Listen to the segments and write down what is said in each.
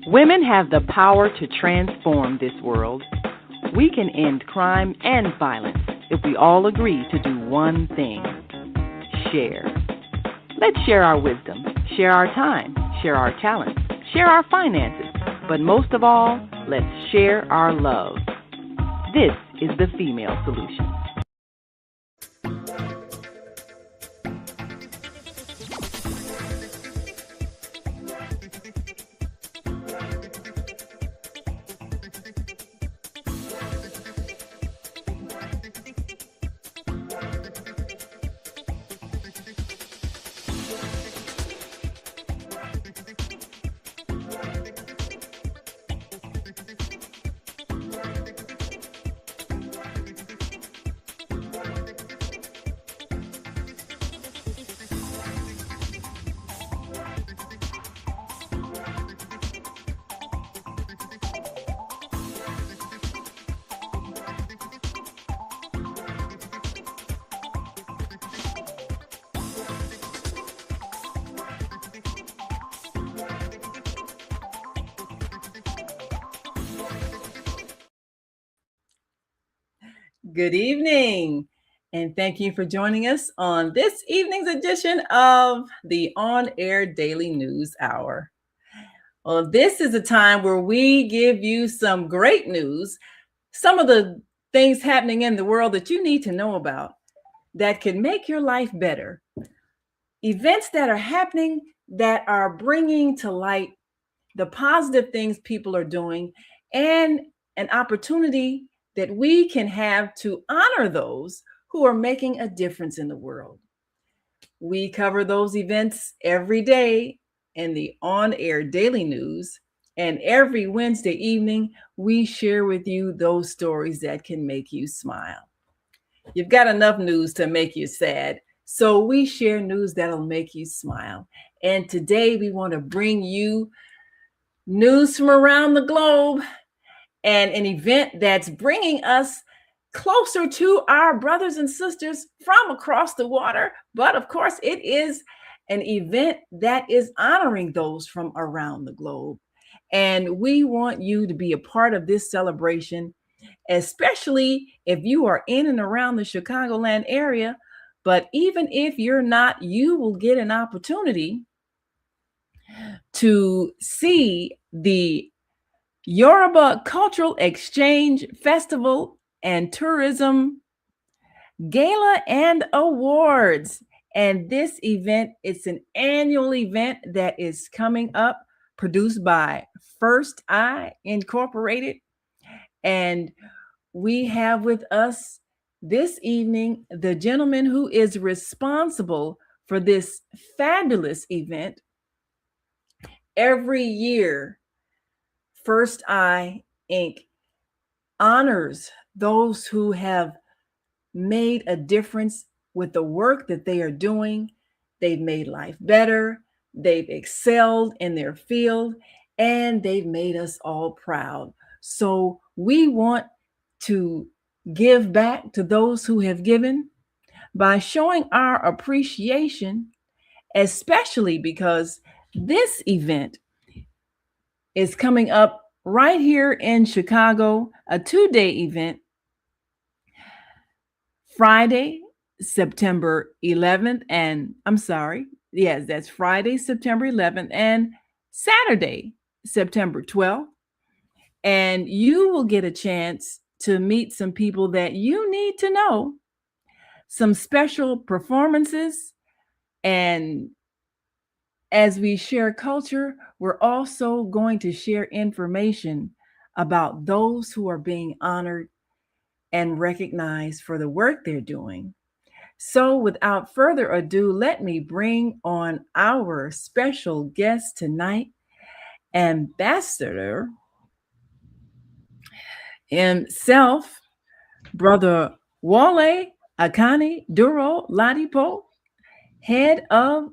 Women have the power to transform this world. We can end crime and violence if we all agree to do one thing: share. Let's share our wisdom, share our time, share our talents, share our finances, but most of all, let's share our love. This is the Female Solution. Good evening, and thank you for joining us on this evening's edition of the On Air Daily News Hour. Well, this is a time where we give you some great news, some of the things happening in the world that you need to know about that can make your life better. Events that are happening that are bringing to light the positive things people are doing, and an opportunity that we can have to honor those who are making a difference in the world. We cover those events every day in the on-air daily news, and every Wednesday evening, we share with you those stories that can make you smile. You've got enough news to make you sad, so we share news that'll make you smile. And today, we want to bring you news from around the globe and an event that's bringing us closer to our brothers and sisters from across the water. But of course, it is an event that is honoring those from around the globe. And we want you to be a part of this celebration, especially if you are in and around the Chicagoland area. But even if you're not, you will get an opportunity to see the Yoruba Cultural Exchange Festival and Tourism Gala and Awards. And this event, it's an annual event that is coming up, produced by First Eye Incorporated. And we have with us this evening the gentleman who is responsible for this fabulous event. Every year, First Eye Inc. honors those who have made a difference with the work that they are doing. They've made life better, they've excelled in their field, and they've made us all proud. So we want to give back to those who have given by showing our appreciation, especially because this event is coming up right here in Chicago, a 2-day event, Friday, September 11th, that's Friday, September 11th, and Saturday, September 12th. And you will get a chance to meet some people that you need to know, some special performances, and as we share culture, we're also going to share information about those who are being honored and recognized for the work they're doing. So without further ado, let me bring on our special guest tonight, Ambassador himself, Brother Wole Duro-Ladipo, head of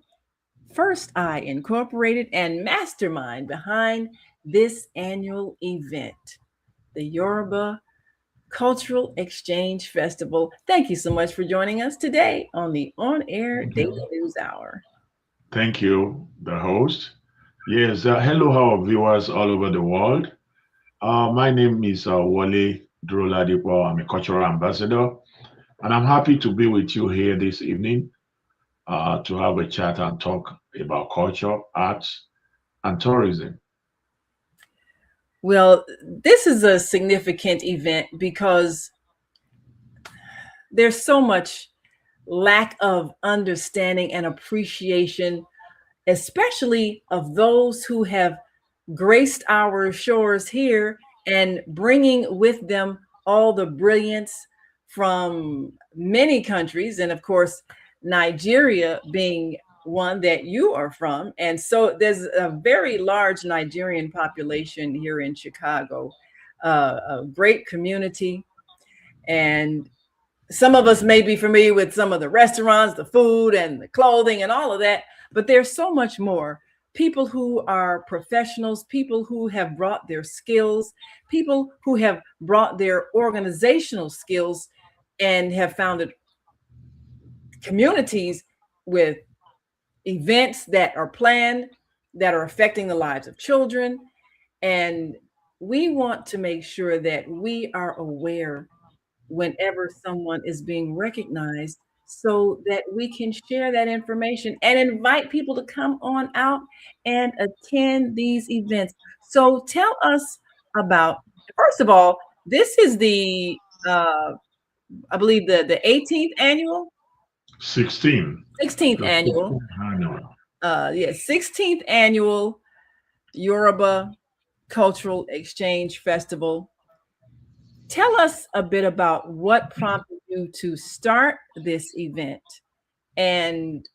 First Eye Incorporated and mastermind behind this annual event, the Yoruba Cultural Exchange Festival. Thank you so much for joining us today on the On Air Daily News Hour. Thank you, the host. Yes, hello, our viewers all over the world. My name is Wale Duro-Ladipo. I'm a cultural ambassador, and I'm happy to be with you here this evening to have a chat and talk about culture, arts, and tourism. Well, this is a significant event because there's so much lack of understanding and appreciation, especially of those who have graced our shores here and bringing with them all the brilliance from many countries. And of course, Nigeria being one that you are from. And so there's a very large Nigerian population here in Chicago, a great community. And some of us may be familiar with some of the restaurants, the food, and the clothing, and all of that, but there's so much more. People who are professionals, people who have brought their skills, people who have brought their organizational skills and have founded communities with events that are planned, that are affecting the lives of children. And we want to make sure that we are aware whenever someone is being recognized so that we can share that information and invite people to come on out and attend these events. So tell us about, first of all, this is the I believe the 18th annual, 16, 16th the annual, 16th annual. 16th annual Yoruba Cultural Exchange Festival. Tell us a bit about what prompted you to start this event and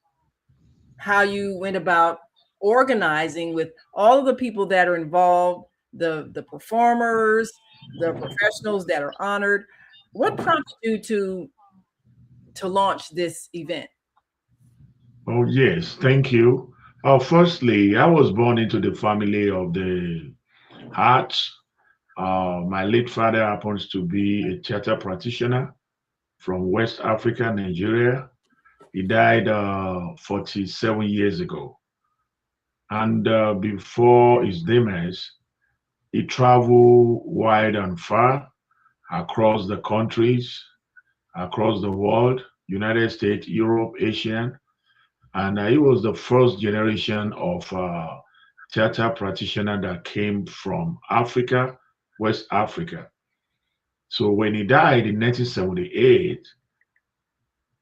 how you went about organizing with all of the people that are involved, the performers, the professionals that are honored. What prompted you to launch this event? Oh, yes, thank you. Firstly, I was born into the family of the arts. My late father happens to be a theater practitioner from West Africa, Nigeria. He died 47 years ago. And before his demise, he traveled wide and far across the countries, across the world, United States, Europe, Asia. And he was the first generation of theater practitioner that came from Africa, West Africa. So when he died in 1978,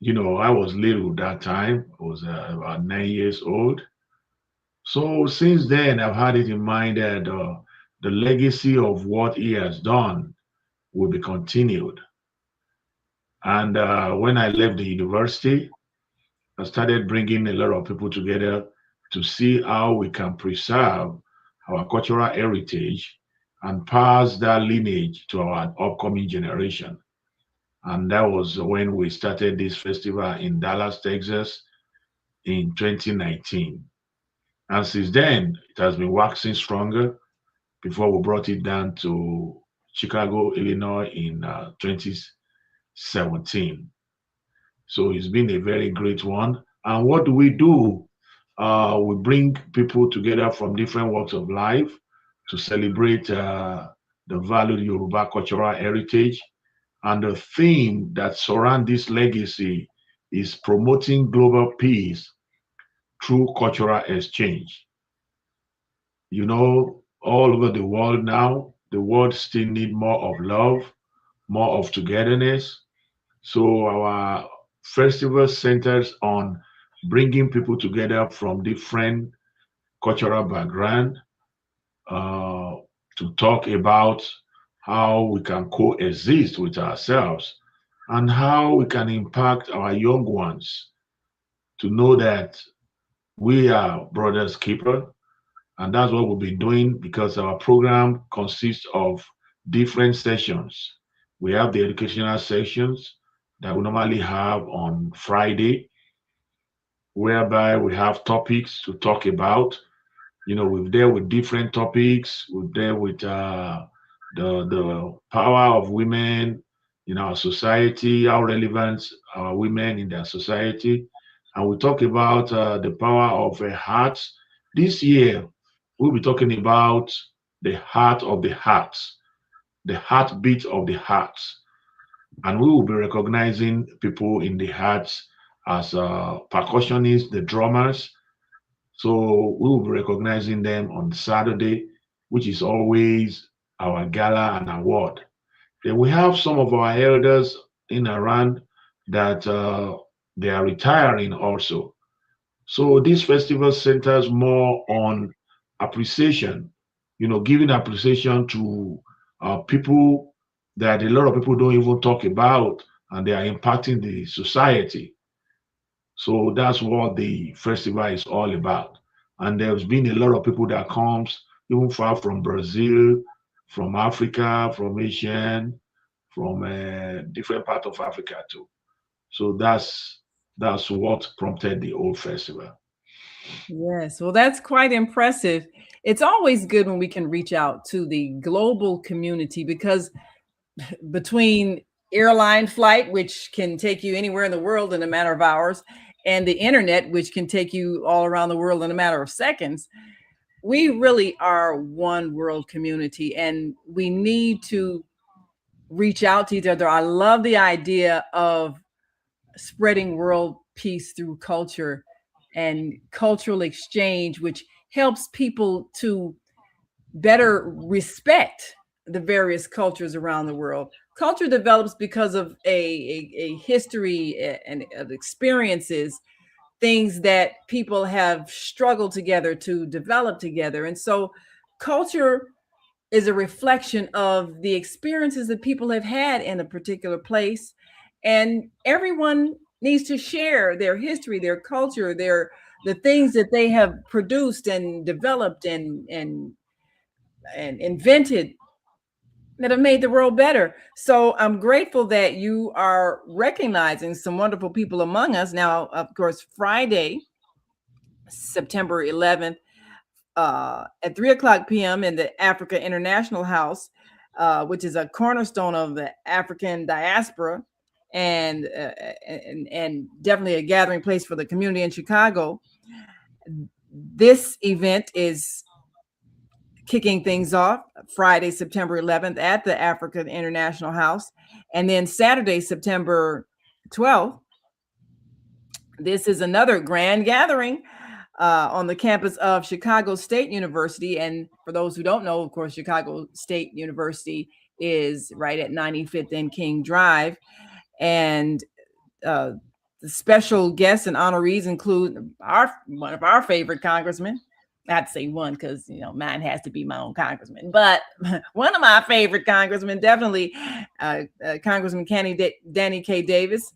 I was little that time. I was about 9 years old. So since then, I've had it in mind that the legacy of what he has done will be continued. And when I left the university, I started bringing a lot of people together to see how we can preserve our cultural heritage and pass that lineage to our upcoming generation. And that was when we started this festival in Dallas, Texas in 2019. And since then, it has been waxing stronger before we brought it down to Chicago, Illinois in 2017. So it's been a very great one. And what do we do? We bring people together from different walks of life to celebrate the valued Yoruba cultural heritage. And the theme that surrounds this legacy is promoting global peace through cultural exchange. All over the world now, the world still need more of love, more of togetherness. So our festival centers on bringing people together from different cultural background uh, to talk about how we can coexist with ourselves and how we can impact our young ones to know that we are brothers keeper. And that's what we've been doing because our program consists of different sessions. We have the educational sessions that we normally have on Friday, whereby we have topics to talk about. We've dealt with different topics. We've dealt with the power of women in our society, how relevant are women in their society, and we talk about the power of a heart. This year, we'll be talking about the heart of the heart, the heartbeat of the heart, and we will be recognizing people in the hearts as percussionists, the drummers. So we will be recognizing them on Saturday, which is always our gala and award. Then we have some of our elders in around that they are retiring also. So this festival centers more on appreciation, giving appreciation to people that a lot of people don't even talk about, and they are impacting the society. So that's what the festival is all about. And there's been a lot of people that comes even far from Brazil, from Africa, from Asian, from different part of Africa too. So that's what prompted the whole festival. Yes, well, that's quite impressive. It's always good when we can reach out to the global community because between airline flight, which can take you anywhere in the world in a matter of hours, and the internet, which can take you all around the world in a matter of seconds, we really are one world community and we need to reach out to each other. I love the idea of spreading world peace through culture and cultural exchange, which helps people to better respect the various cultures around the world. Culture develops because of a history and of experiences, things that people have struggled together to develop together. And so culture is a reflection of the experiences that people have had in a particular place. And everyone needs to share their history, their culture, the things that they have produced and developed and invented that have made the world better. So I'm grateful that you are recognizing some wonderful people among us. Now, of course, Friday, September 11th, at 3 o'clock p.m. in the Africa International House, which is a cornerstone of the African diaspora and, and definitely a gathering place for the community in Chicago. This event is kicking things off Friday, September 11th at the African International House. And then Saturday, September 12th, this is another grand gathering on the campus of Chicago State University. And for those who don't know, of course, Chicago State University is right at 95th and King Drive. And the special guests and honorees include one of our favorite congressmen. I'd say one because mine has to be my own congressman, but one of my favorite congressmen, definitely Congressman Danny K. Davis,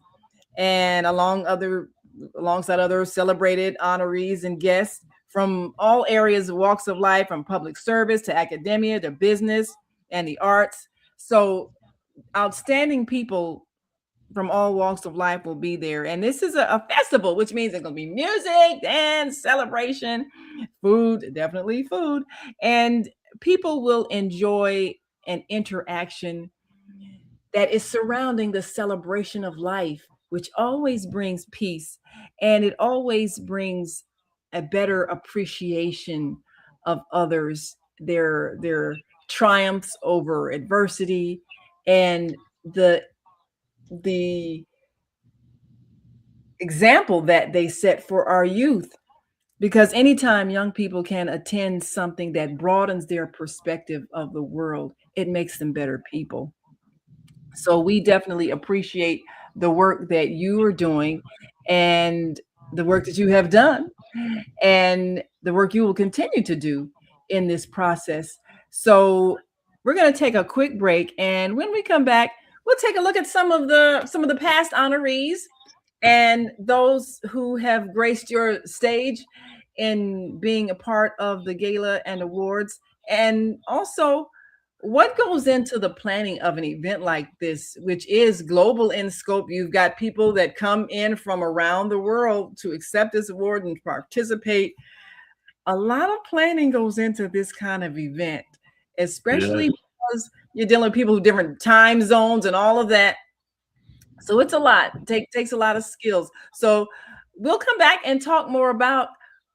and alongside other celebrated honorees and guests from all areas and walks of life, from public service to academia to business and the arts. So outstanding people from all walks of life will be there. And this is a festival, which means there's going to be music, dance, celebration, food, definitely food. And people will enjoy an interaction that is surrounding the celebration of life, which always brings peace and it always brings a better appreciation of others, their triumphs over adversity, and the example that they set for our youth. Because anytime young people can attend something that broadens their perspective of the world, it makes them better people. So we definitely appreciate the work that you are doing and the work that you have done and the work you will continue to do in this process. So we're going to take a quick break, and when we come back, we'll take a look at some of the past honorees and those who have graced your stage in being a part of the Gala and Awards, and also what goes into the planning of an event like this, which is global in scope. You've got people that come in from around the world to accept this award and participate. A lot of planning goes into this kind of event, especially Yes. because you're dealing with people with different time zones and all of that. So it's a lot. Takes a lot of skills. So we'll come back and talk more about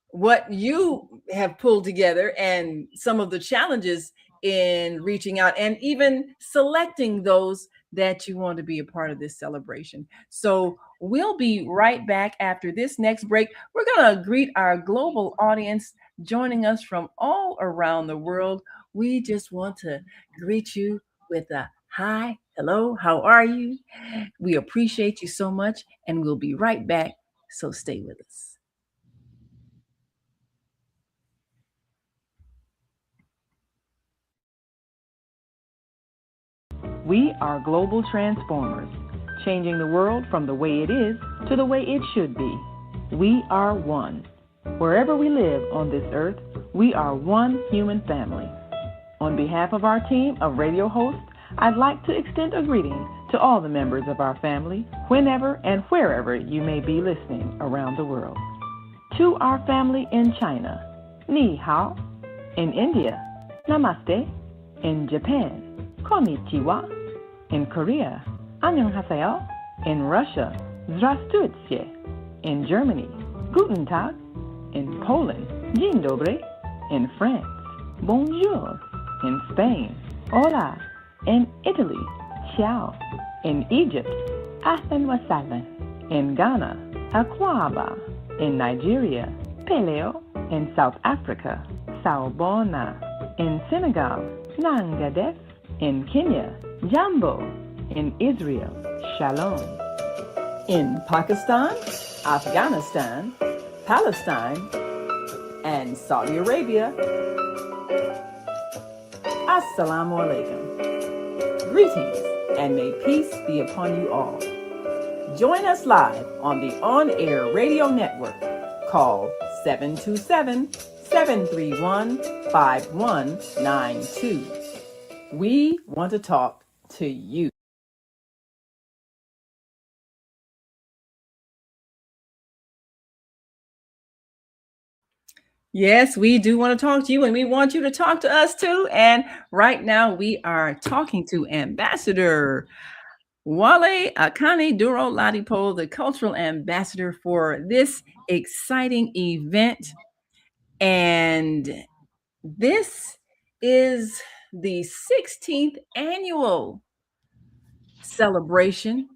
what you have pulled together and some of the challenges in reaching out and even selecting those that you want to be a part of this celebration. So we'll be right back after this next break. We're going to greet our global audience joining us from all around the world. We just want to greet you with a hi, hello, how are you? We appreciate you so much, and we'll be right back. So stay with us. We are global transformers, changing the world from the way it is to the way it should be. We are one. Wherever we live on this earth, we are one human family. On behalf of our team of radio hosts, I'd like to extend a greeting to all the members of our family, whenever and wherever you may be listening around the world. To our family in China, Ni Hao. In India, Namaste. In Japan, Konnichiwa. In Korea, Annyeonghaseyo. In Russia, Здравствуйте. In Germany, Guten Tag. In Poland, Dzień dobry. In France, Bonjour. In Spain, Hola. In Italy, Ciao. In Egypt, Ahlan wa sahlan. In Ghana, Akwaba. In Nigeria, Peleo. In South Africa, Sawubona. In Senegal, Nangadef. In Kenya, Jambo. In Israel, Shalom. In Pakistan, Afghanistan, Palestine, and Saudi Arabia, Assalamu alaikum. Greetings, and may peace be upon you all. Join us live on the on-air radio network called 727-731-5192. We want to talk to you. Yes, we do want to talk to you, and we want you to talk to us too. And right now, we are talking to Ambassador Wale Akane Duro-Ladipo, the cultural ambassador for this exciting event. And this is the 16th annual celebration,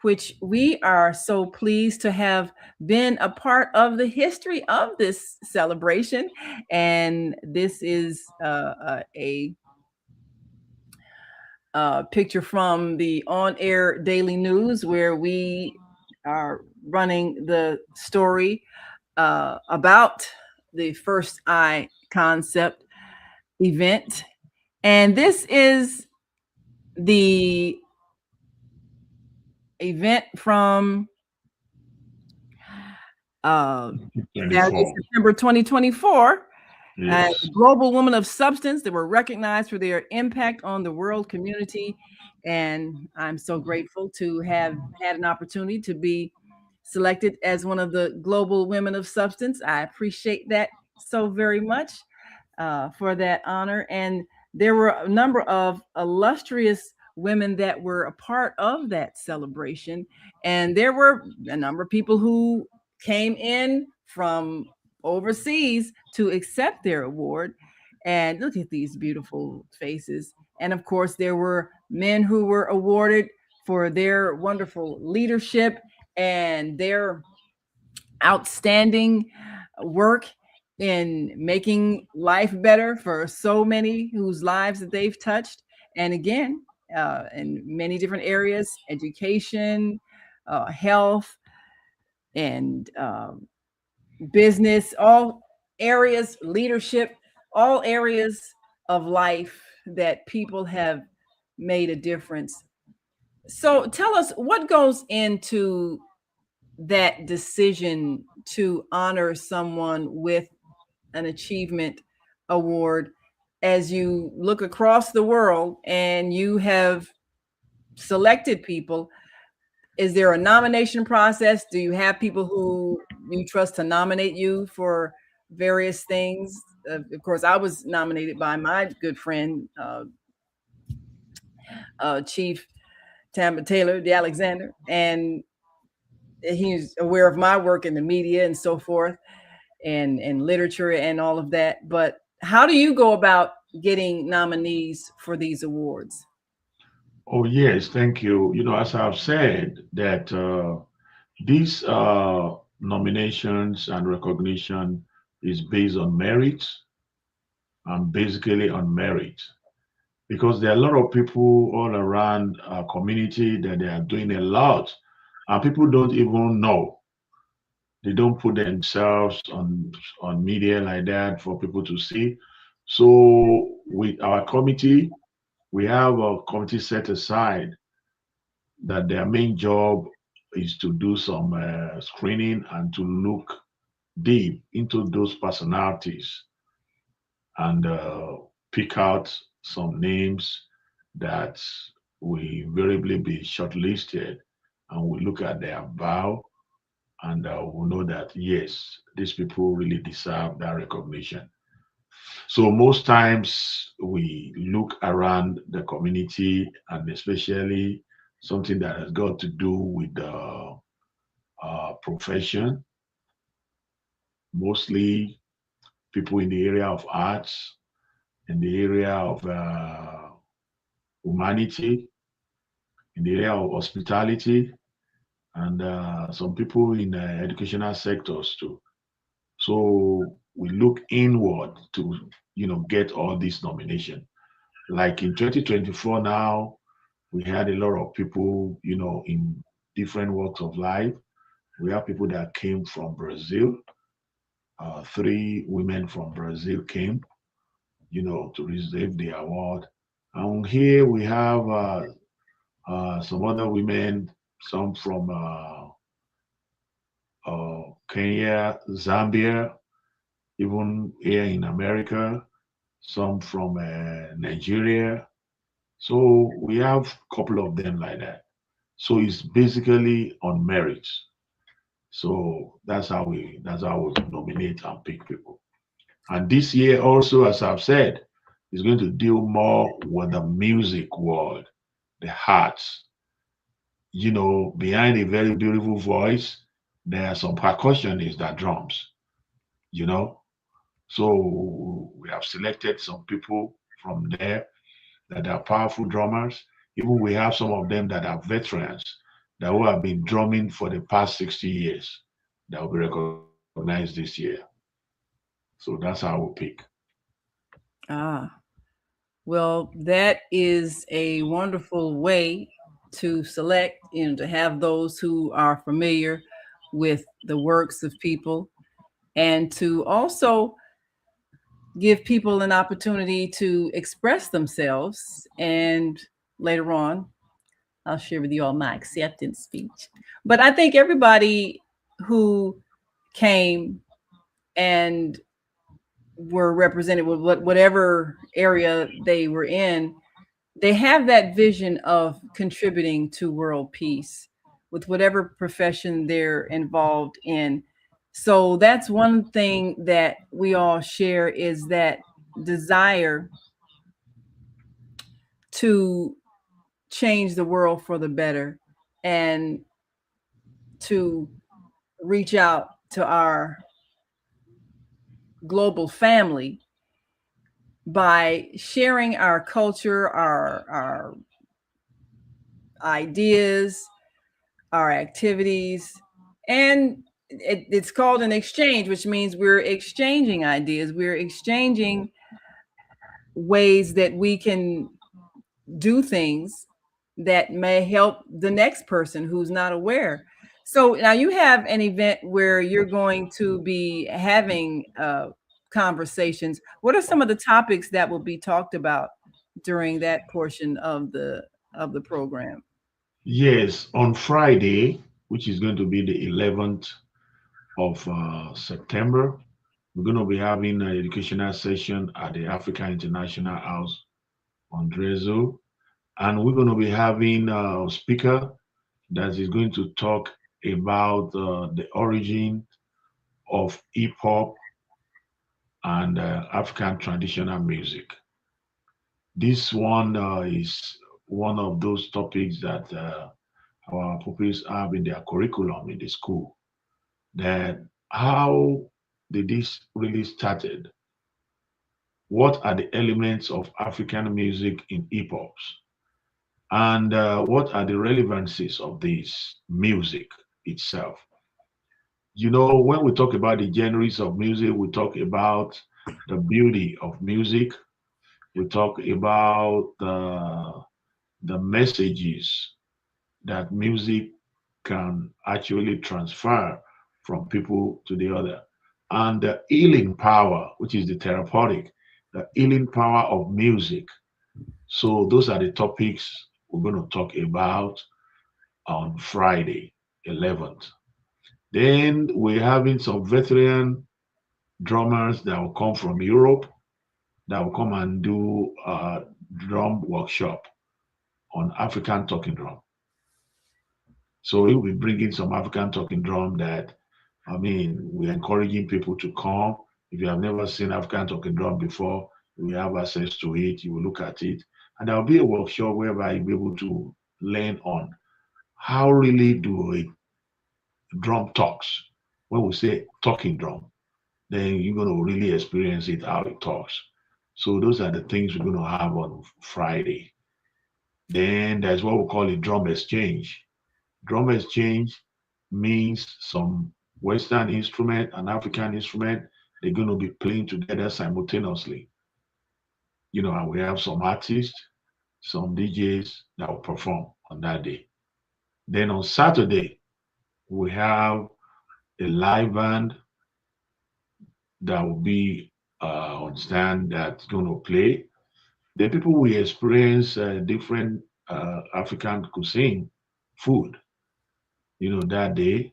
which we are so pleased to have been a part of the history of this celebration. And this is a picture from the on-air daily news where we are running the story about the First Eye concept event. And this is the event from Saturday, September 2024. Yes. Global women of substance that were recognized for their impact on the world community. And I'm so grateful to have had an opportunity to be selected as one of the global women of substance. I appreciate that so very much for that honor. And there were a number of illustrious women that were a part of that celebration. And there were a number of people who came in from overseas to accept their award. And look at these beautiful faces. And of course, there were men who were awarded for their wonderful leadership and their outstanding work in making life better for so many whose lives that they've touched. And again, in many different areas, education, health, and business, all areas, leadership, all areas of life that people have made a difference. So tell us what goes into that decision to honor someone with an achievement award as you look across the world and you have selected people. Is there a nomination process? Do you have people who you trust to nominate you for various things? Of course, I was nominated by my good friend, Chief Tamba Taylor, the Alexander. And he's aware of my work in the media and so forth, and literature and all of that. But how do you go about getting nominees for these awards? Oh, yes, thank you. As I've said, that these nominations and recognition is based on merit and basically on merit because there are a lot of people all around our community that they are doing a lot and people don't even know. They don't put themselves on media like that for people to see. So with our committee, we have a committee set aside that their main job is to do some screening and to look deep into those personalities and pick out some names that will invariably be shortlisted. And we look at their bio and we know that, yes, these people really deserve that recognition. So most times we look around the community and especially something that has got to do with the profession, mostly people in the area of arts, in the area of humanity, in the area of hospitality, and some people in educational sectors too. So we look inward to, get all these nomination. Like in 2024 now, we had a lot of people, in different walks of life. We have people that came from Brazil. Three women from Brazil came, to receive the award. And here we have some other women, some from Kenya, Zambia, even here in America, some from Nigeria. So we have a couple of them like that. So it's basically on merit. So that's how we nominate and pick people. And this year also, as I've said, is going to deal more with the music world, the arts. Behind a very beautiful voice, there are some percussionists that drums, you know. So we have selected some people from there that are powerful drummers. Even we have some of them that are veterans that who have been drumming for the past 60 years that will be recognized this year. So that's how we pick. Ah, well, that is a wonderful way to select, to have those who are familiar with the works of people, and to also give people an opportunity to express themselves. And later on, I'll share with you all my acceptance speech. But I think everybody who came and were represented with whatever area they were in, they have that vision of contributing to world peace with whatever profession they're involved in. So that's one thing that we all share, is that desire to change the world for the better, and to reach out to our global family by sharing our culture, our ideas, our activities, and it's called an exchange, which means we're exchanging ideas, we're exchanging ways that we can do things that may help the next person who's not aware. So now you have an event where you're going to be having conversations. What are some of the topics that will be talked about during that portion of the program? Yes, on Friday, which is going to be the 11th of September, we're going to be having an educational session at the Africa International House on Drezo. And we're going to be having a speaker that is going to talk about the origin of hip hop and African traditional music. This one is one of those topics that our pupils have in their curriculum in the school. That how did this really started? What are the elements of African music in hip hops? And what are the relevancies of this music itself? You know, when we talk about the genres of music, we talk about the beauty of music. We talk about the messages that music can actually transfer from people to the other. And the healing power, which is the therapeutic, the healing power of music. So those are the topics we're going to talk about on Friday, 11th. Then we're having some veteran drummers that will come from Europe that will come and do a drum workshop on African talking drum. So we'll be bringing some African talking drum that, I mean, we're encouraging people to come. If you have never seen African talking drum before, we have access to it. You will look at it. And there'll be a workshop whereby you'll be able to learn on how really do a drum talks. When we say talking drum, then you're going to really experience it, how it talks. So those are the things we're going to have on Friday. Then there's what we call a drum exchange. Drum exchange means some Western instrument and African instrument, they're going to be playing together simultaneously. You know, and we have some artists, some DJs that will perform on that day. Then on Saturday, we have a live band that will be on stand that's going to play. The people will experience different African cuisine, food, you know, that day.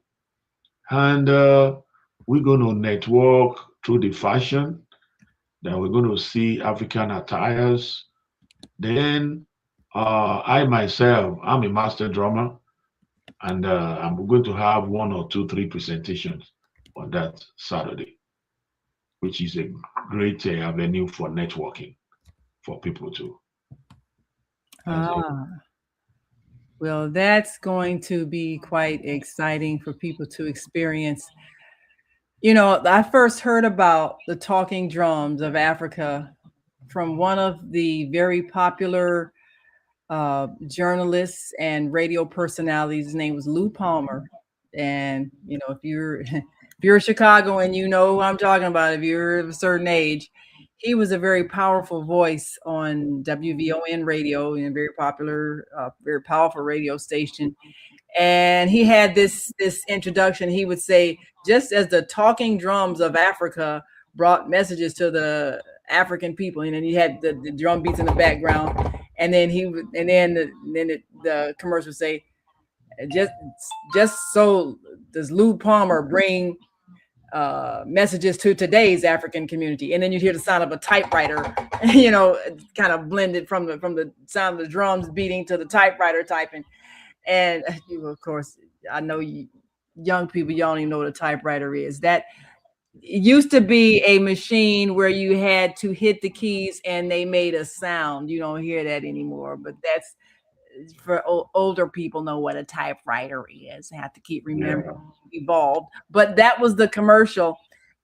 And we're going to network through the fashion, that we're going to see African attires. Then I myself, I'm a master drummer, and I'm going to have one or two, three presentations on that Saturday, which is a great avenue for networking for people too. That's it. Ah, well, that's going to be quite exciting for people to experience. You know, I first heard about the talking drums of Africa from one of the very popular journalists and radio personalities. His name was Lou Palmer. And you know, if you're if you're a Chicagoan, you know who I'm talking about. If you're of a certain age, he was a very powerful voice on WVON radio, and a very popular, very powerful radio station. And he had this introduction. He would say, just as the talking drums of Africa brought messages to the African people, and then you had the drum beats in the background, and then he would, and then the commercial would say, just just so does Lou Palmer bring messages to today's African community, and then you'd hear the sound of a typewriter, you know, kind of blended from the sound of the drums beating to the typewriter typing. And you, of course, I know you, young people, y'all don't even know what a typewriter is. That it used to be a machine where you had to hit the keys and they made a sound. You don't hear that anymore, but that's for older people know what a typewriter is. I have to keep remembering Yeah, evolved, but that was the commercial,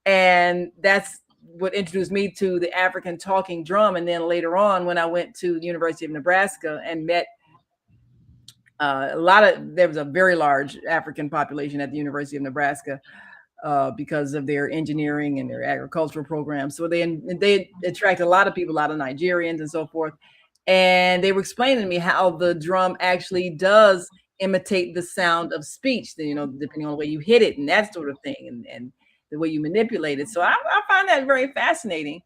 and that's what introduced me to the African talking drum. And then later on, when I went to the University of Nebraska and met there was a very large African population at the University of Nebraska because of their engineering and their agricultural programs. So they attract a lot of people, a lot of Nigerians and so forth. And they were explaining to me how the drum actually does imitate the sound of speech, you know, depending on the way you hit it and that sort of thing, and the way you manipulate it. So I find that very fascinating.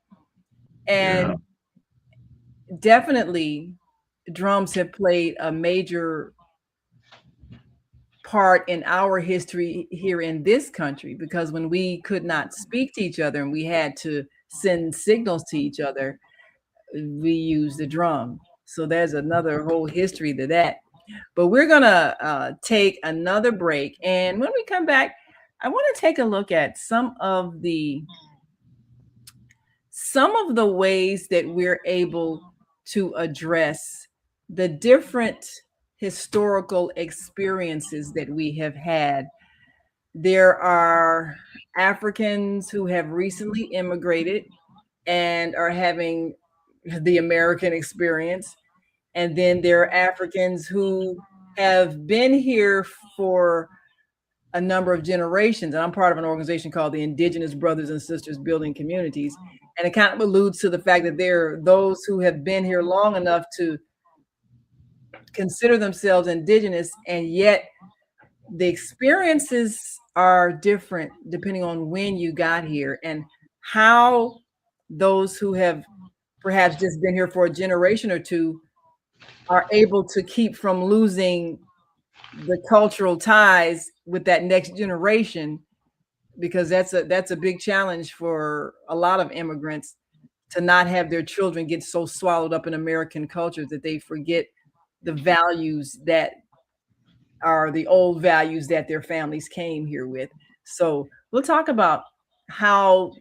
yeah, And definitely drums have played a major part in our history here in this country, because when we could not speak to each other and we had to send signals to each other, we used the drum. So there's another whole history to that. But we're gonna take another break, and when we come back, I want to take a look at some of the ways that we're able to address the different historical experiences that we have had. There are Africans who have recently immigrated and are having the American experience. And then there are Africans who have been here for a number of generations. And I'm part of an organization called the Indigenous Brothers and Sisters Building Communities. And it kind of alludes to the fact that there are those who have been here long enough to consider themselves indigenous, and yet the experiences are different depending on when you got here and how those who have perhaps just been here for a generation or two are able to keep from losing the cultural ties with that next generation, because that's a big challenge for a lot of immigrants, to not have their children get so swallowed up in American culture that they forget the values that are the old values that their families came here with. So we'll talk about how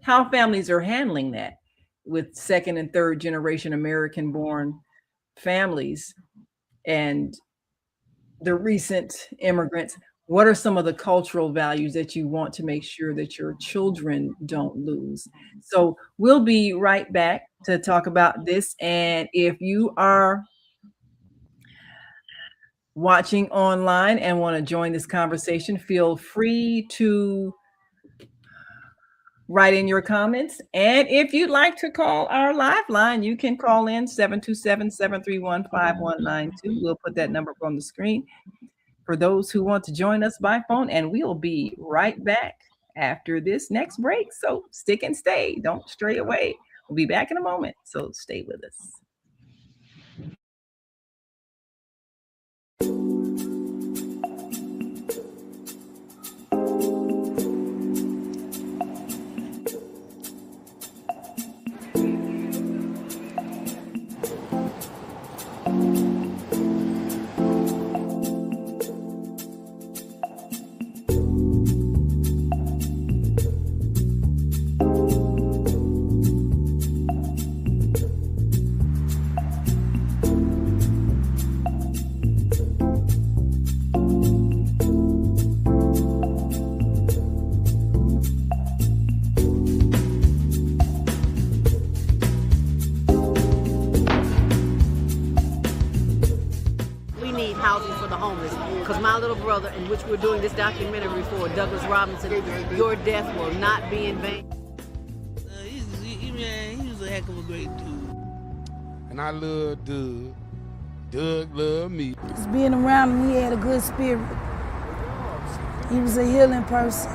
families are handling that with second and third generation American born families and the recent immigrants. What are some of the cultural values that you want to make sure that your children don't lose? So we'll be right back to talk about this. And if you are watching online and want to join this conversation, feel free to write in your comments. And if you'd like to call our live line, you can call in 727-731-5192. We'll put that number on the screen for those who want to join us by phone. And we'll be right back after this next break. So stick and stay. Don't stray away. We'll be back in a moment. So stay with us. In which we're doing this documentary for Douglas Robinson, Your Death Will Not Be in Vain. He was a heck of a great dude. And I love Doug. Doug loved me. Just being around him, he had a good spirit. He was a healing person.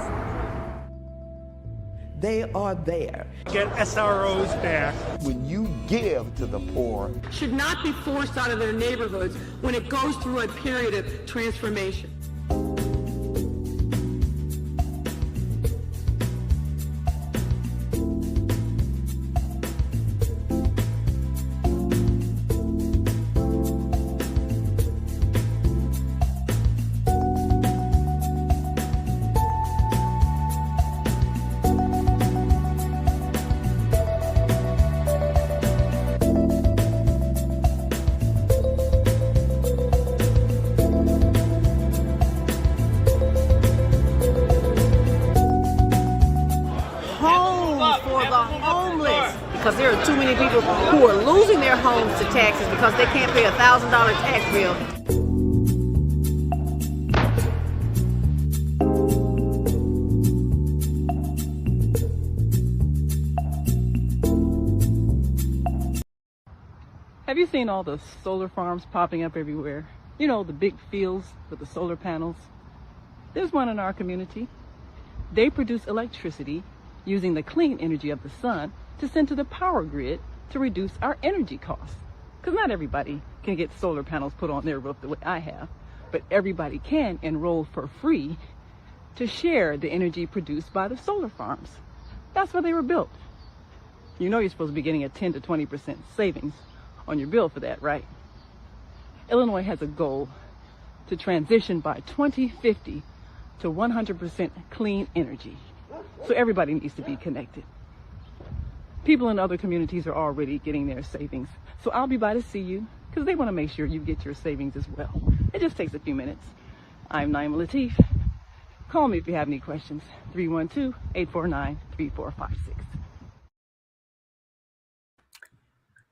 They are there. Get SROs back. When you give to the poor, should not be forced out of their neighborhoods when it goes through a period of transformation. Because there are too many people who are losing their homes to taxes because they can't pay a $1,000 tax bill. Have you seen all the solar farms popping up everywhere? You know, the big fields with the solar panels. There's one in our community. They produce electricity using the clean energy of the sun to send to the power grid to reduce our energy costs. Because not everybody can get solar panels put on their roof the way I have, but everybody can enroll for free to share the energy produced by the solar farms. That's why they were built. You know you're supposed to be getting a 10 to 20% savings on your bill for that, right? Illinois has a goal to transition by 2050 to 100% clean energy. So everybody needs to be connected. People in other communities are already getting their savings. So I'll be by to see you. because they want to make sure you get your savings as well. It just takes a few minutes. I'm Naima Latif. Call me if you have any questions. 312-849-3456.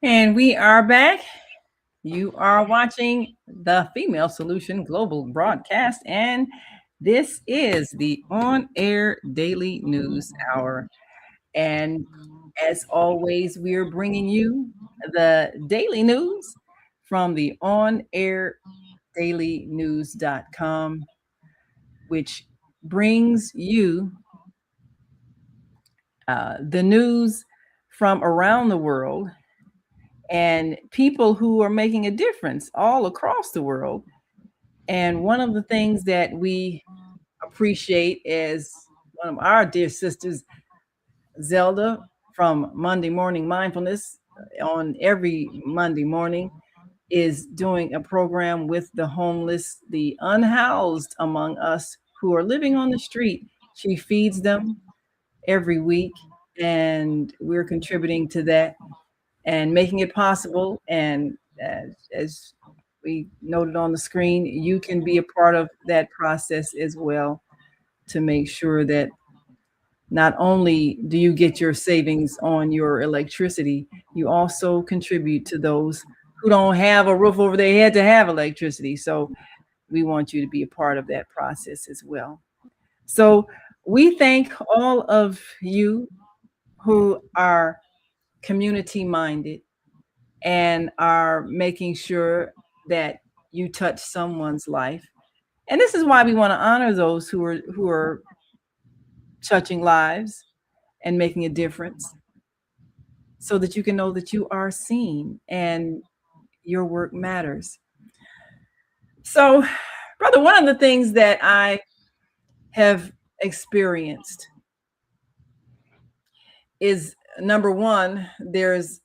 And we are back. You are watching the Female Solution Global Broadcast, and this is the On-Air Daily News Hour. And as always, we are bringing you the daily news from the onair.dailynews.com, which brings you the news from around the world and people who are making a difference all across the world. And one of the things that we appreciate is one of our dear sisters, Zelda, from Monday Morning Mindfulness, on every Monday morning, is doing a program with the homeless, the unhoused among us who are living on the street. She feeds them every week, and we're contributing to that and making it possible. And as we noted on the screen, you can be a part of that process as well to make sure that not only do you get your savings on your electricity, you also contribute to those who don't have a roof over their head to have electricity. So we want you to be a part of that process as well. So we thank all of you who are community minded and are making sure that you touch someone's life. And this is why we want to honor those who are touching lives and making a difference, so that you can know that you are seen and your work matters. So, brother, one of the things that I have experienced is, number one, there's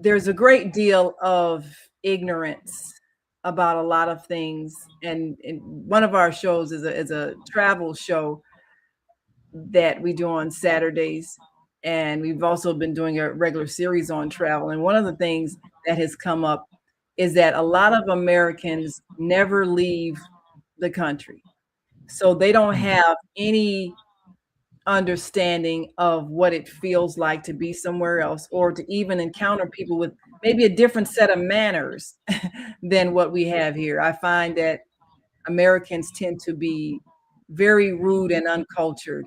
a great deal of ignorance about a lot of things. And one of our shows is a travel show that we do on Saturdays. And we've also been doing a regular series on travel. And one of the things that has come up is that a lot of Americans never leave the country. So they don't have any understanding of what it feels like to be somewhere else, or to even encounter people with maybe a different set of manners than what we have here. I find that Americans tend to be very rude and uncultured.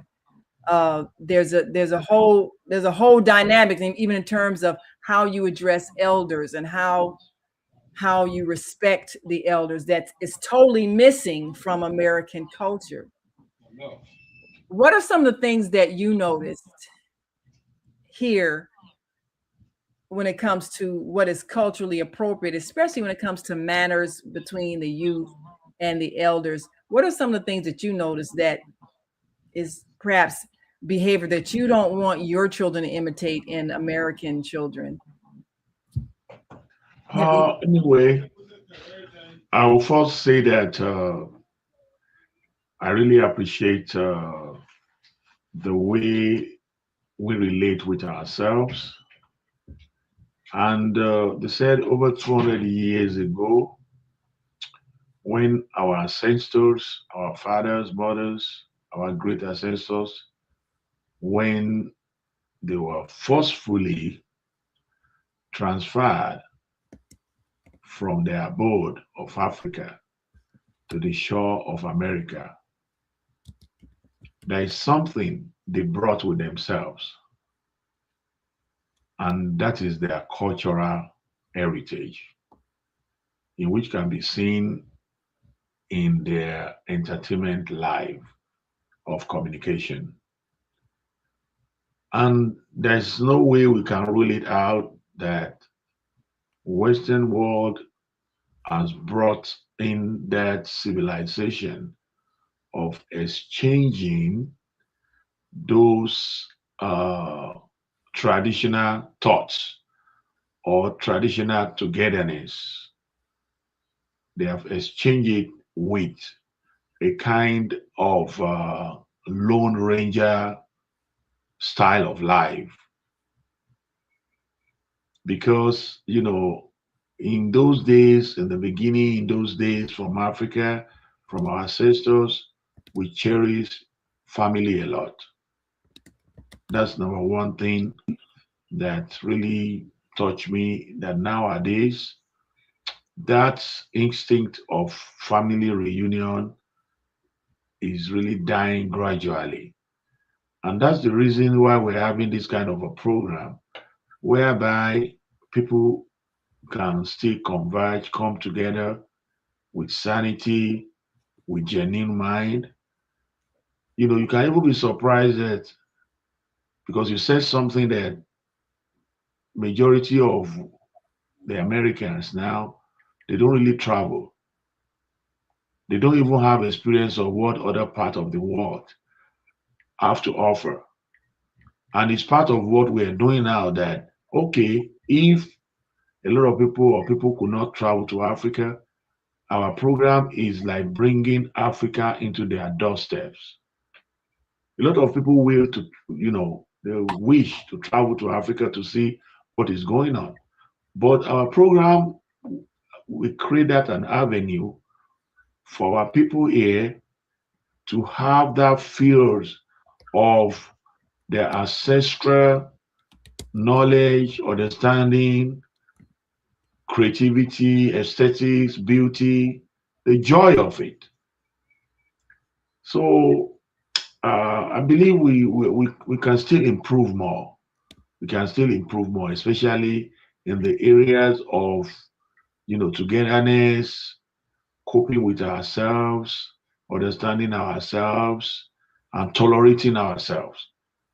There's a whole dynamic, even in terms of how you address elders and how you respect the elders, that is totally missing from American culture. What are some of the things that you noticed here when it comes to what is culturally appropriate, especially when it comes to manners between the youth and the elders? What are some of the things that you notice that is perhaps behavior that you don't want your children to imitate in American children? Anyway, I will first say that I really appreciate the way we relate with ourselves. And they said over 200 years ago, when our ancestors, our fathers, mothers, our great ancestors, when they were forcefully transferred from their abode of Africa to the shore of America, there is something they brought with themselves, and that is their cultural heritage, in which can be seen in their entertainment life of communication. And there's no way we can rule it out that Western world has brought in that civilization of exchanging those traditional thoughts or traditional togetherness. They have exchanged it with a kind of Lone Ranger style of life. Because, In those days, in the beginning, in those days from Africa, from our ancestors, we cherish family a lot. That's number one thing that really touched me, that nowadays that instinct of family reunion is really dying gradually. And that's the reason why we're having this kind of a program whereby people can still converge, come together with sanity, with genuine mind. You can even be surprised that because you said something that majority of the Americans now, they don't really travel. They don't even have experience of what other part of the world have to offer. And it's part of what we're doing now that, okay, if a lot of people or people could not travel to Africa, our program is like bringing Africa into their doorsteps. A lot of people will to, they wish to travel to Africa to see what is going on. But our program, we create that an avenue for our people here to have that fears of their ancestral knowledge, understanding, creativity, aesthetics, beauty, the joy of it. So I believe we can still improve more. We can still improve more, especially in the areas of togetherness, coping with ourselves, understanding ourselves, and tolerating ourselves,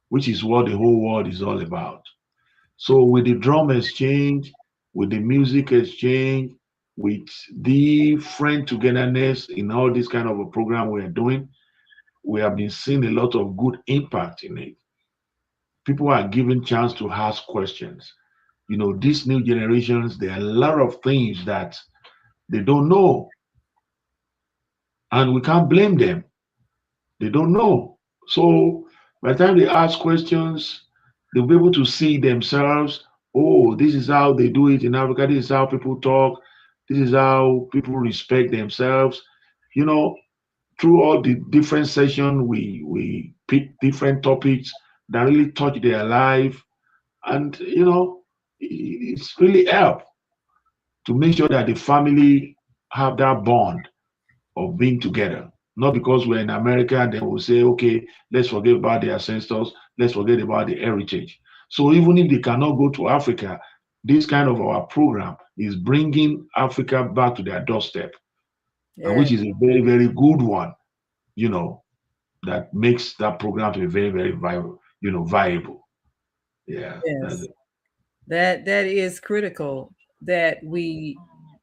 which is what the whole world is all about. So with the drum exchange, with the music exchange, with the friend togetherness in all this kind of a program we are doing, we have been seeing a lot of good impact in it. People are given chance to ask questions. These new generations, there are a lot of things that they don't know, and we can't blame them. They don't know. So by the time they ask questions, they'll be able to see themselves. Oh, this is how they do it in Africa. This is how people talk. This is how people respect themselves. You know, through all the different sessions, we pick different topics that really touch their life, and it's really help to make sure that the family have that bond of being together. Not because we're in America, then we'll say, okay, let's forget about the ancestors, let's forget about the heritage. So even if they cannot go to Africa, this kind of our program is bringing Africa back to their doorstep, and Yeah. which is a very, very good one, that makes that program to be very, very viable. Yeah, that's Yes. it. That is critical that we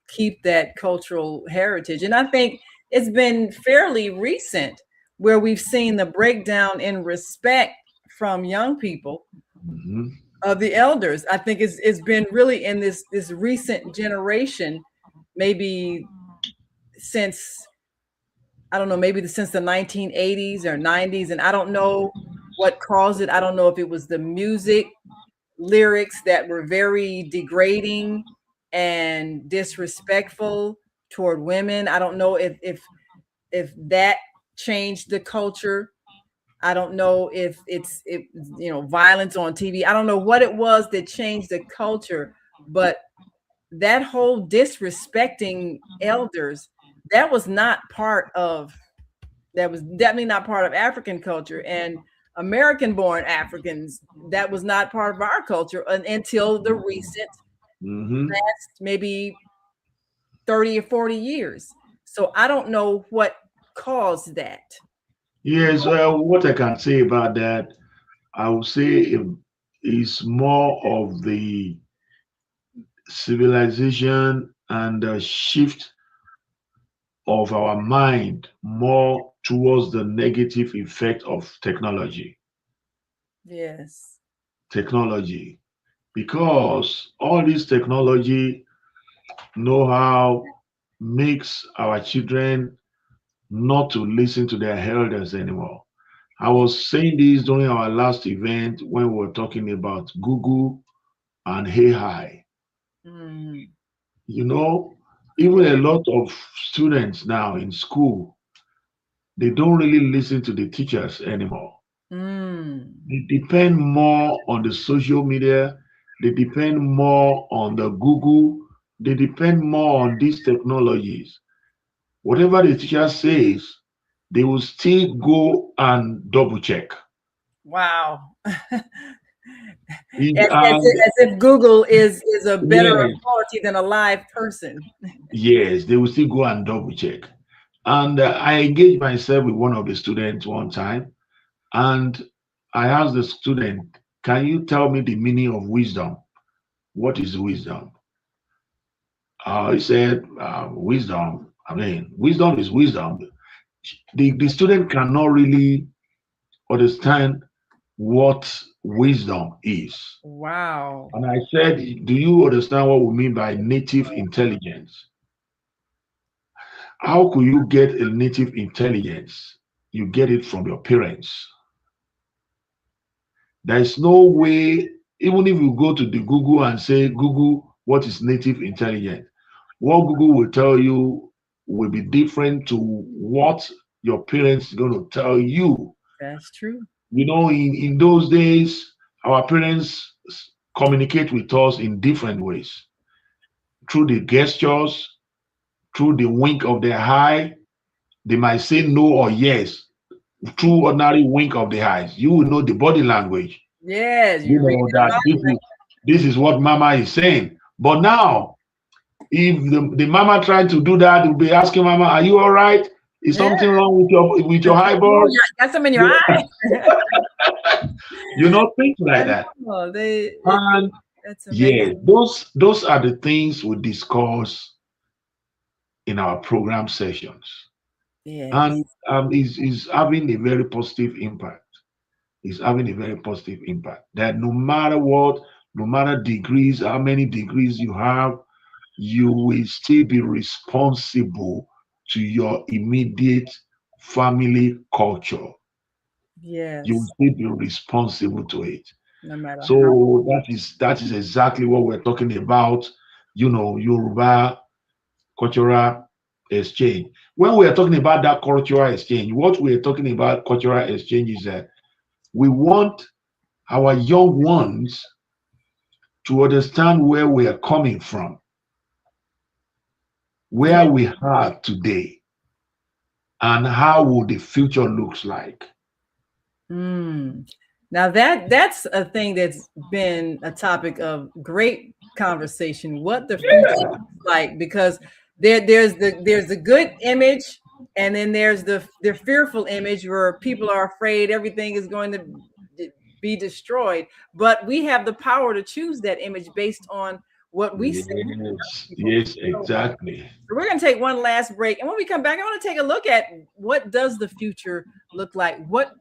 keep that cultural heritage. And I think it's been fairly recent where we've seen the breakdown in respect from young people Mhm. of the elders. I think it's been really in this recent generation, maybe since I don't know, maybe since the 1980s or 90s, and I don't know what caused it. I don't know if it was the music lyrics that were very degrading and disrespectful toward women. I don't know if that changed the culture. I don't know if violence on TV. I don't know what it was that changed the culture, but that whole disrespecting elders, that was not part of that was definitely not part of African culture, and American born Africans, that was not part of our culture until the recent Mhm. last maybe 30 or 40 years. So I don't know what caused that. Yes, well, what I can say about that, I would say it's more of the civilization and the shift of our mind more towards the negative effect of technology. Yes. Technology. Because all this technology know-how makes our children not to listen to their elders anymore. I was saying this during our last event when we were talking about Google and AI. Mhm. You know, even a lot of students now in school, they don't really listen to the teachers anymore. Mm. They depend more on the social media. They depend more on the Google. They depend more on these technologies. Whatever the teacher says, they will still go and double check. Wow. It- As if Google is a better yes, authority than a live person. yes, they will still go and double check. And I engaged myself with one of the students one time, and I asked the student, "Can you tell me the meaning of wisdom? What is wisdom?" He said, "Wisdom. I mean, wisdom is wisdom." The student cannot really understand what wisdom is. Wow. And I said, "Do you understand what we mean by native intelligence? How could you get a native intelligence? You get it from your parents. There is no way, even if you go to the Google and say, Google, what is native intelligence? What Google will tell you will be different to what your parents are going to tell you. That's true. You know, in those days, our parents communicate with us in different ways through the gestures, through the wink of their eye. They might say no or yes through ordinary wink of the eyes. You will know the body language. Yes, You you read know it that about this is what mama is saying. But now, if the mama tried to do that, you'll be asking mama, "Are you all right? Is Yeah. something wrong with your eyeballs?" Got some in your eye. You know, things like that. Oh, And that's amazing. yeah, those are the things we discuss in our program sessions. Yes. And is having a very positive impact. Is having a very positive impact. That no matter what, no matter degrees, how many degrees you have, you will still be responsible to your immediate family culture. Yes. You will still be responsible to it. No matter So how. that is exactly what we're talking about. You know, Yoruba cultural exchange. When we are talking about that cultural exchange, what we are talking about cultural exchange is that we want our young ones to understand where we are coming from, where Yeah. we are today, and how will the future looks like. Now that's a thing that's been a topic of great conversation. What the future looks like, because there's the good image, and then there's the fearful image where people are afraid everything is going to be destroyed. But we have the power to choose that image based on what we see. Yes, exactly. So we're going to take one last break, and when we come back, I want to take a look at what does the future look like. What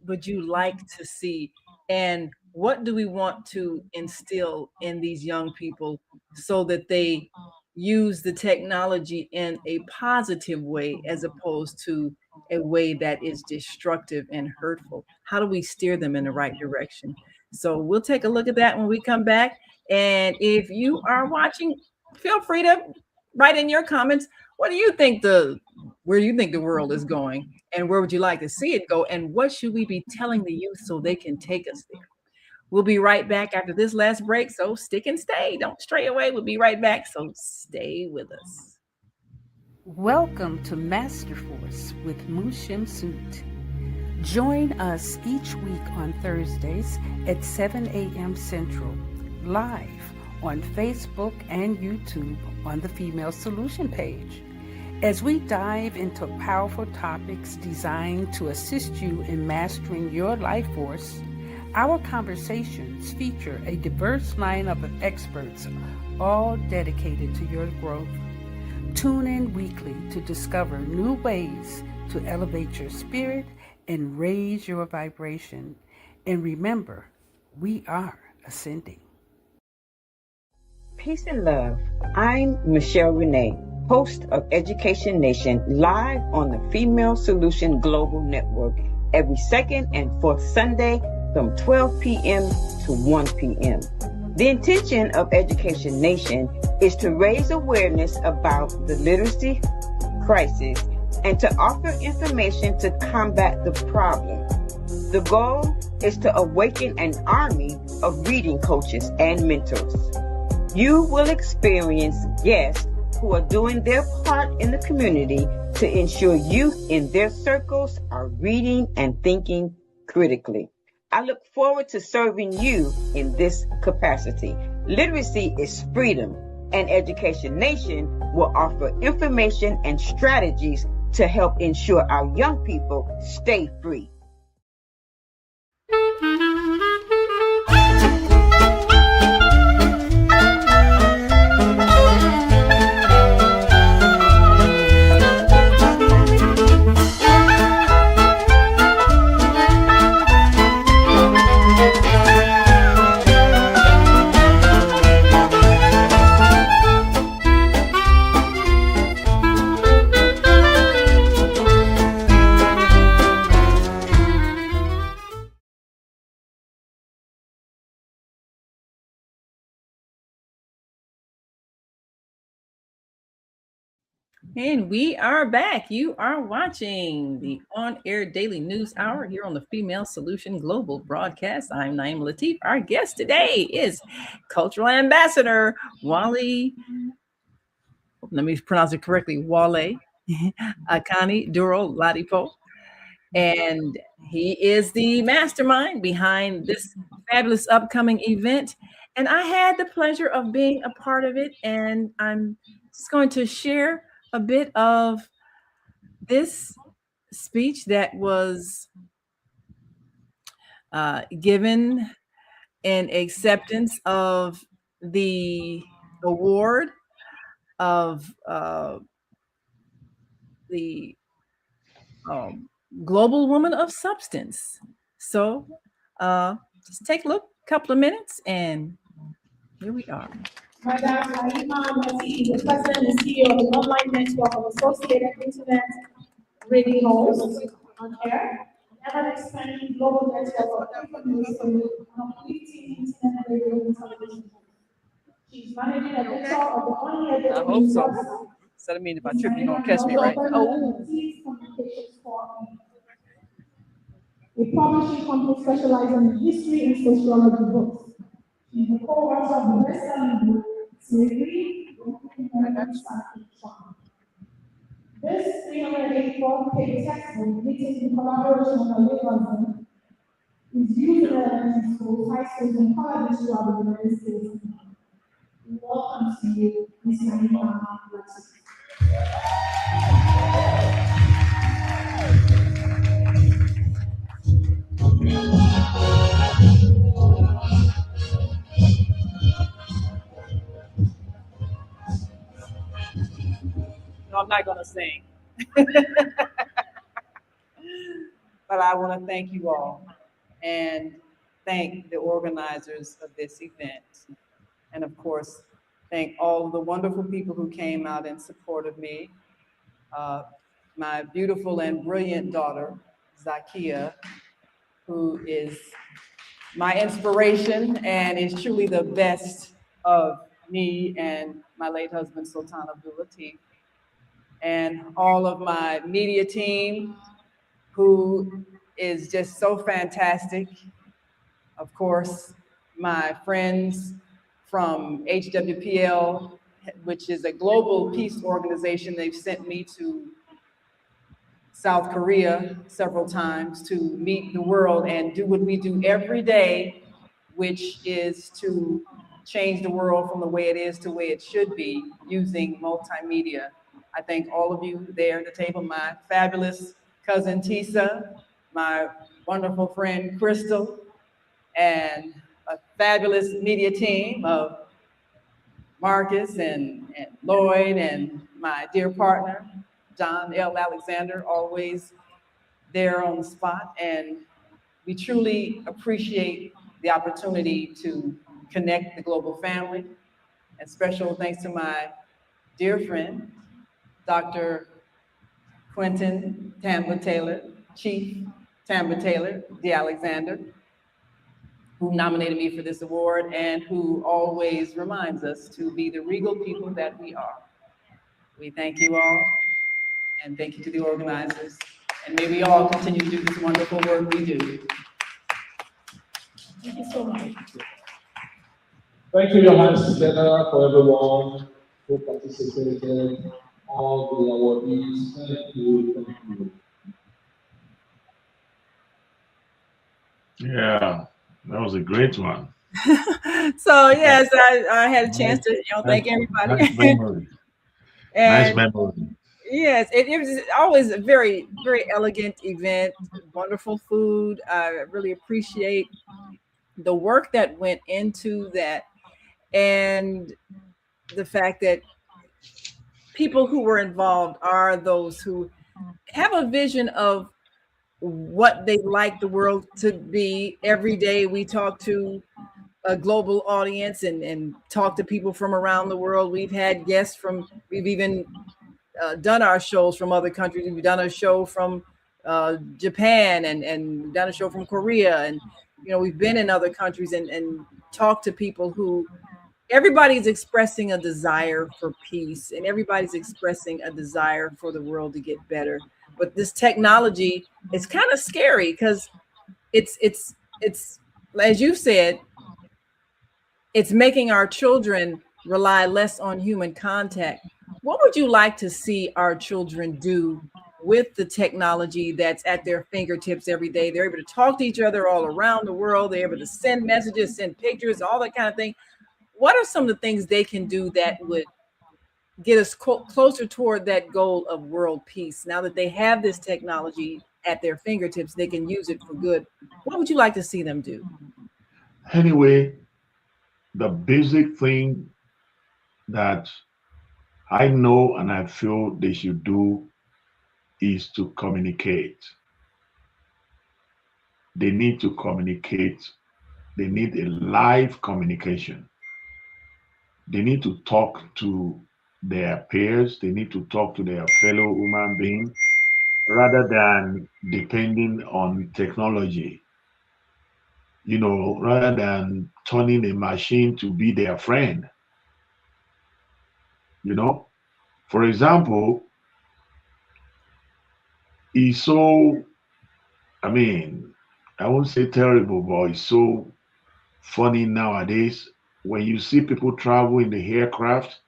would you like to see, and what do we want to instill in these young people so that they use the technology in a positive way as opposed to a way that is destructive and hurtful? How do we steer them in the right direction? So we'll take a look at that when we come back. And if you are watching, feel free to write in your comments, what do you think where you think the world is going, and where would you like to see it go, and what should we be telling the youth so they can take us there? We'll be right back after this last break, so stick and stay. Don't stray away. We'll be right back, so stay with us. Welcome to Master Force with Mushim Suit. Join us each week on Thursdays at 7 a.m. Central, live on Facebook and YouTube on the Female Solution page, as we dive into powerful topics designed to assist you in mastering your life force. Our conversations feature a diverse lineup of experts, all dedicated to your growth. Tune in weekly to discover new ways to elevate your spirit and raise your vibration. And remember, we are ascending. Peace and love. I'm Michelle Renee, host of Education Nation, live on the Female Solution Global Network every second and fourth Sunday from 12 p.m. to 1 p.m. The intention of Education Nation is to raise awareness about the literacy crisis and to offer information to combat the problem. The goal is to awaken an army of reading coaches and mentors. You will experience guests who are doing their part in the community to ensure youth in their circles are reading and thinking critically. I look forward to serving you in this capacity. Literacy is freedom, and Education Nation will offer information and strategies to help ensure our young people stay free. And we are back. You are watching the On-Air Daily News Hour here on the Female Solution Global Broadcast. I'm Naima Latif. Our guest today is Cultural Ambassador Wale, let me pronounce it correctly, Wale Akani Duro-Ladipo. And he is the mastermind behind this fabulous upcoming event. And I had the pleasure of being a part of it. And I'm just going to share a bit of this speech that was given in acceptance of the award of the Global Woman of Substance. So just take a look, couple of minutes, and here we are. Madam Naima Mati is the president and CEO of the online network of Associated Internet Radio Hosts on air, and an expanding global network of information completing internet radio and television. She's managing editor of the on-air I hope so. Instead of me, if I trip, you're gonna catch me, right? Oh. A publishing company specializing in history and sociology books. She's the co-author of the best-selling book, Slavery, This 384-page textbook, written in collaboration with our husband, is used in elementary schools, high schools, and colleges throughout the United States. Welcome to you, Ms. Naima Mati. No, I'm not going to sing. But I want to thank you all and thank the organizers of this event. And of course, thank all of the wonderful people who came out in support of me. My beautiful and brilliant daughter, Zakia, who is my inspiration and is truly the best of me and my late husband, Sultan Abdul Latif. And all of my media team, who is just so fantastic. Of course, my friends from HWPL, which is a global peace organization. They've sent me to South Korea several times to meet the world and do what we do every day, which is to change the world from the way it is to the way it should be using multimedia. I thank all of you there at the table, my fabulous cousin Tisa, my wonderful friend Crystal, and a fabulous media team of Marcus and Lloyd and my dear partner, John L. Alexander, always there on the spot. And we truly appreciate the opportunity to connect the global family. And special thanks to my dear friend, Dr. Quentin Tamba Taylor, Chief Tamba Taylor, D. Alexander, who nominated me for this award and who always reminds us to be the regal people that we are. We thank you all, and thank you to the organizers, and may we all continue to do this wonderful work we do. Thank you so much. Thank you, your hands together for everyone who participated, all the awardees. Thank you, thank you. Yeah, that was a great one. So yes, I had a chance to thank everybody. Nice memory. And nice memory. Yes, it was always a very, very elegant event, wonderful food. I really appreciate the work that went into that, and the fact that people who were involved are those who have a vision of what they like the world to be. Every day we talk to a global audience and talk to people from around the world. We've had guests we've even done our shows from other countries. We've done a show from Japan and we've done a show from Korea. And, we've been in other countries and talked to people who everybody's expressing a desire for peace, and everybody's expressing a desire for the world to get better. But this technology is kind of scary because it's as you said, it's making our children rely less on human contact. What would you like to see our children do with the technology that's at their fingertips every day? They're able to talk to each other all around the world. They're able to send messages, send pictures, all that kind of thing. What are some of the things they can do that would get us closer toward that goal of world peace? Now that they have this technology at their fingertips, they can use it for good. What would you like to see them do? Anyway, the basic thing that I know and I feel they should do is to communicate. They need to communicate. They need a live communication. They need to talk to their peers. They need to talk to their fellow human beings rather than depending on technology. Rather than turning a machine to be their friend. For example, it's so, I won't say terrible, but it's so funny nowadays when you see people travel in the aircraft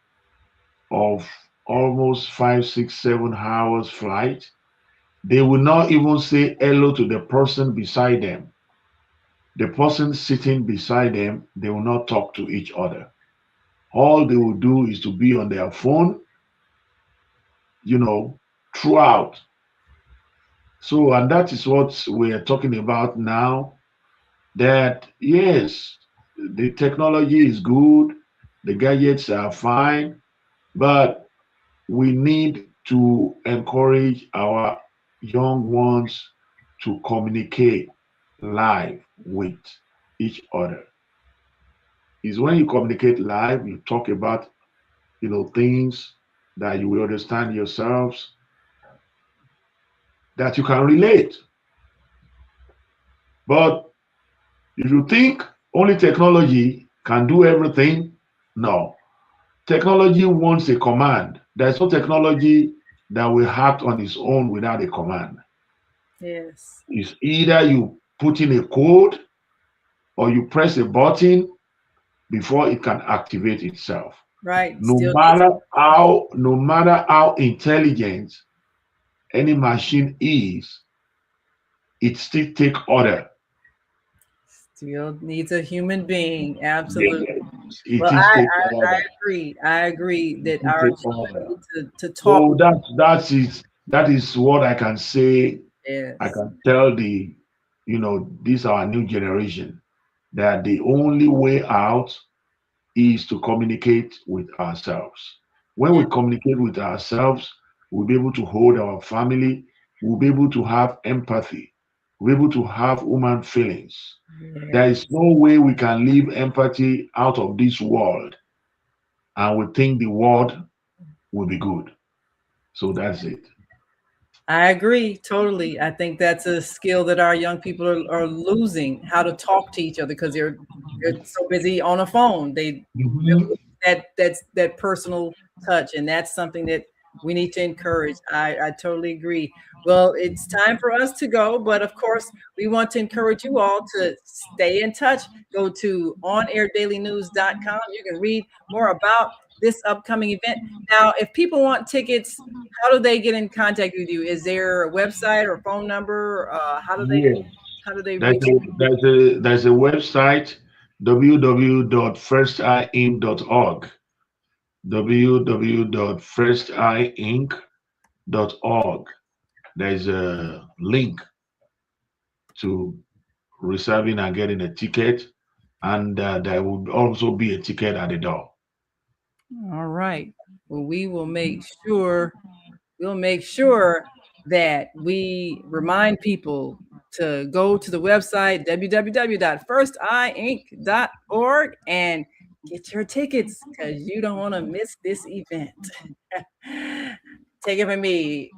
of almost 5, 6, 7 hours flight. They will not even say hello to the person beside them. The person sitting beside them, they will not talk to each other. All they will do is to be on their phone, throughout. So, and that is what we're talking about now, that yes, the technology is good, the gadgets are fine, but we need to encourage our young ones to communicate live with each other. Is when you communicate live, you talk about, things that you will understand yourselves, that you can relate. But if you think only technology can do everything, no. Technology wants a command. There's no technology that will act on its own without a command. Yes. It's either you put in a code or you press a button before it can activate itself. Right. No matter how intelligent any machine is, it still takes order. Still needs a human being. Absolutely. Yes, well, I agree. I agree that our children need to talk. So that is what I can say. Yes. I can tell this our new generation that the only way out is to communicate with ourselves. When we communicate with ourselves, we'll be able to hold our family, we'll be able to have empathy, we'll be able to have human feelings. Yes. There is no way we can leave empathy out of this world and we think the world will be good. So that's it. I agree totally. I think that's a skill that our young people are losing, how to talk to each other because they're so busy on a phone. They that personal touch, and that's something that we need to encourage. I totally agree. Well, it's time for us to go, but of course, we want to encourage you all to stay in touch. Go to onairDailyNews.com. You can read more about this upcoming event. Now, if people want tickets, how do they get in contact with you? Is there a website or phone number? How do they There's reach a, you? there's a website, www.firsteyeinc.org. www.firsteyeinc.org. There's a link to reserving and getting a ticket, and there would also be a ticket at the door. All right. Well, we'll make sure that we remind people to go to the website www.firsteyeinc.org and get your tickets because you don't want to miss this event. Take it from me.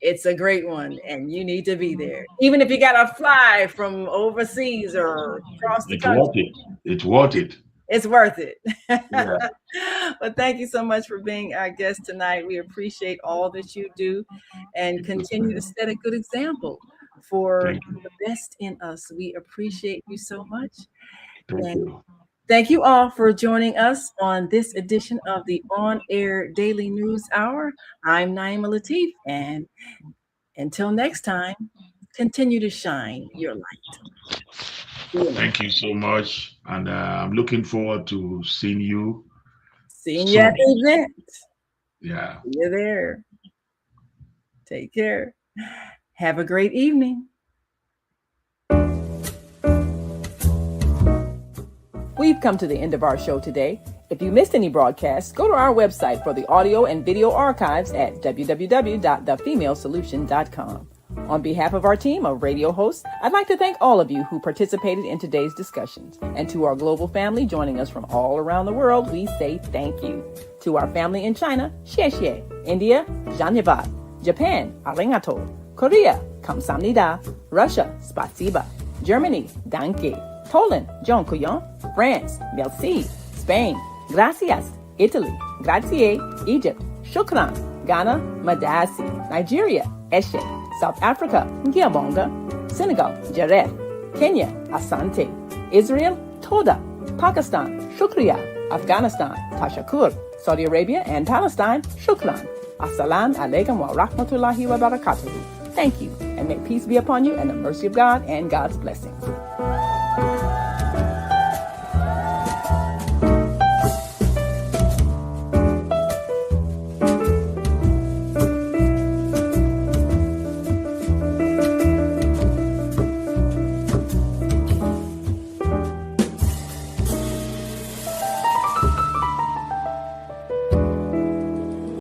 It's a great one, and you need to be there. Even if you got to fly from overseas or across the country. It's worth it. It's worth it. Yeah. But thank you so much for being our guest tonight. We appreciate all that you do and continue to set a good example for the best in us. We appreciate you so much. Thank you all for joining us on this edition of the On Air Daily News Hour. I'm Naima Latif, and until next time, continue to shine your light. Thank you so much, and I'm looking forward to seeing you. Seeing you at the event. Yeah. See you there. Take care. Have a great evening. We've come to the end of our show today. If you missed any broadcasts, go to our website for the audio and video archives at www.thefemalesolution.com. On behalf of our team of radio hosts, I'd like to thank all of you who participated in today's discussions. And to our global family joining us from all around the world, we say thank you. To our family in China, xie xie. India, Dhanyavad. Japan, arigato. Korea, kamsamnida. Russia, spasiba. Germany, danke. Poland, dziękuję. France, merci. Spain, gracias. Italy, grazie. Egypt, shukran. Ghana, madasi. Nigeria, eshe. South Africa, Ngiyabonga. Senegal, Jareth. Kenya, Asante. Israel, Toda. Pakistan, Shukriya. Afghanistan, Tashakur. Saudi Arabia and Palestine, Shukran. Assalamu alaikum wa rahmatullahi wa barakatuhu. Thank you, and may peace be upon you and the mercy of God and God's blessings.